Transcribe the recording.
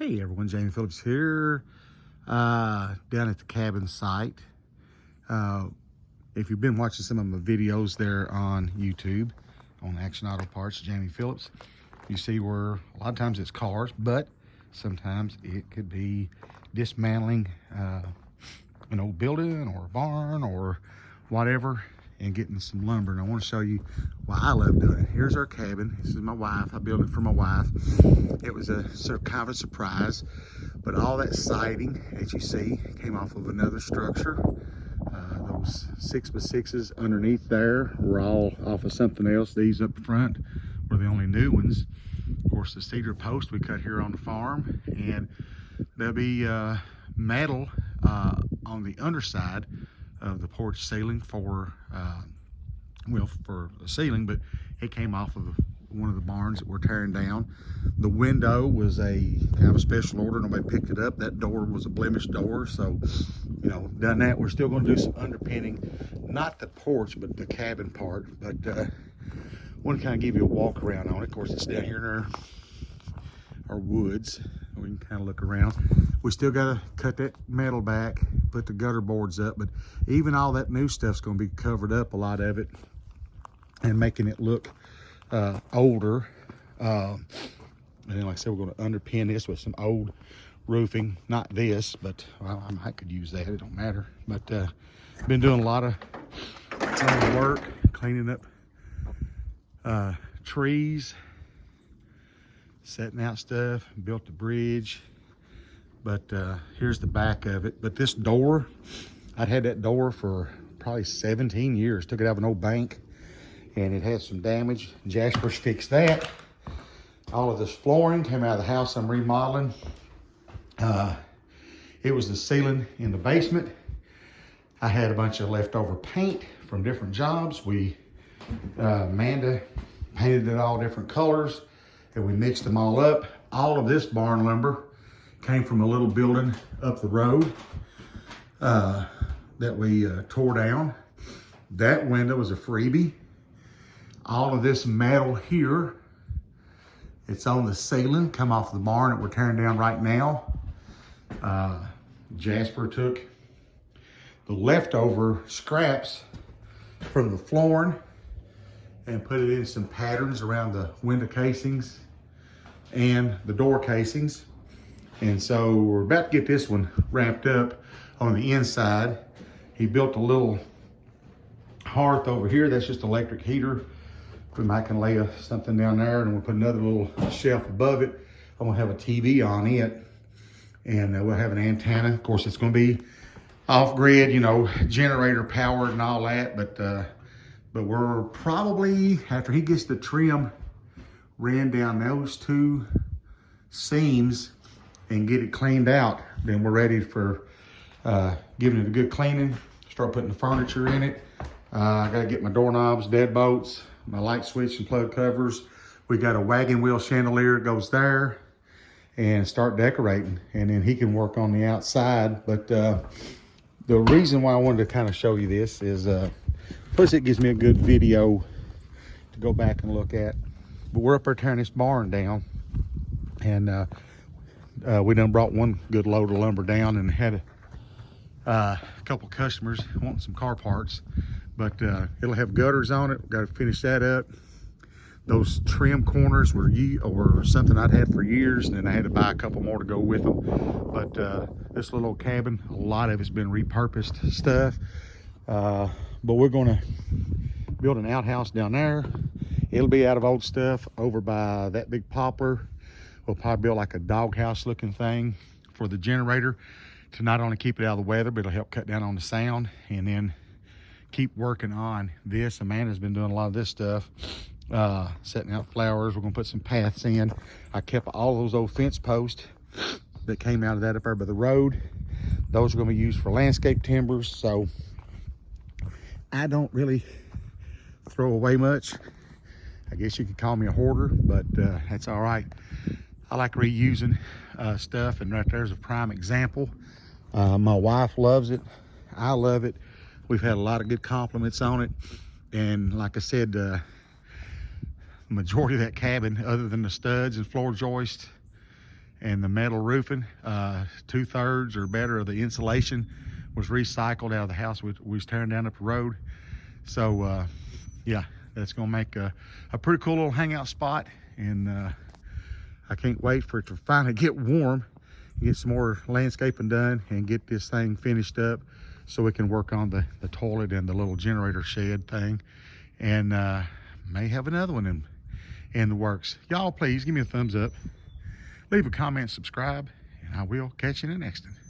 Hey everyone, Jamie Phillips here, down at the cabin site. If you've been watching some of my videos there on YouTube, on Action Auto Parts, Jamie Phillips, you see where a lot of times it's cars, but sometimes it could be dismantling an old building or a barn or whatever and getting some lumber. And I want to show you why I love doing it. Here's our cabin. This is my wife. I built it for my wife. It was a sort of kind of a surprise, but all that siding that you see came off of another structure. Those 6x6s underneath there were all off of something else. These up front were the only new ones. Of course, the cedar post we cut here on the farm, and there'll be metal on the underside of the porch ceiling for the ceiling, but it came off of one of the barns that we're tearing down. The window was a kind of a special order. Nobody picked it up. That door was a blemished door, so done that. We're still going to do some underpinning, not the porch but the cabin part, but want to kind of give you a walk around on it. Of course, it's down here in our woods. We can kind of look around. We still got to cut that metal back, put the gutter boards up, but even all that new stuff's going to be covered up, a lot of it, and making it look older. And then, like I said, we're going to underpin this with some old roofing. Not this, but well, I could use that. It don't matter. But been doing a lot of work cleaning up trees, setting out stuff, built the bridge. But here's the back of it. But this door, I'd had that door for probably 17 years. Took it out of an old bank, and it had some damage. Jasper's fixed that. All of this flooring came out of the house I'm remodeling. It was the ceiling in the basement. I had a bunch of leftover paint from different jobs. Amanda painted it all different colors, and we mixed them all up. All of this barn lumber came from a little building up the road that we tore down. That window was a freebie. All of this metal here, it's on the ceiling, come off the barn that we're tearing down right now. Jasper took the leftover scraps from the flooring and put it in some patterns around the window casings and the door casings. And so we're about to get this one wrapped up on the inside. He built a little hearth over here. That's just electric heater. I can lay something down there, and we'll put another little shelf above it. I'm gonna have a TV on it, and we'll have an antenna. Of course, it's gonna be off-grid, generator powered and all that. But we're probably, after he gets the trim ran down those two seams and get it cleaned out, then we're ready for giving it a good cleaning, start putting the furniture in it. I gotta get my doorknobs, deadbolts, my light switch and plug covers. We got a wagon wheel chandelier that goes there, and start decorating, and then he can work on the outside. But the reason why I wanted to kind of show you this is plus it gives me a good video to go back and look at. But we're up there tearing this barn down, and we done brought one good load of lumber down, and had a couple customers wanting some car parts. But it'll have gutters on it. We've got to finish that up. Those trim corners were something I'd had for years, and then I had to buy a couple more to go with them. But this little old cabin, a lot of it's been repurposed stuff. But we're gonna build an outhouse down there. It'll be out of old stuff over by that big poplar. We'll probably build like a doghouse looking thing for the generator to not only keep it out of the weather, but it'll help cut down on the sound. And then keep working on this. Amanda's been doing a lot of this stuff, setting out flowers. We're gonna put some paths in. I kept all those old fence posts that came out of that up there by the road. Those are gonna be used for landscape timbers. So I don't really throw away much. I guess you could call me a hoarder, but that's all right. I like reusing stuff, and right there's a prime example. My wife loves it. I love it. We've had a lot of good compliments on it. And like I said, the majority of that cabin, other than the studs and floor joists and the metal roofing, 2/3 or better of the insulation was recycled out of the house we was tearing down up the road. So yeah, that's gonna make a pretty cool little hangout spot, and I can't wait for it to finally get warm, get some more landscaping done, and get this thing finished up so we can work on the toilet and the little generator shed thing, and may have another one in the works. Y'all please give me a thumbs up, leave a comment, subscribe, and I will catch you in the next one.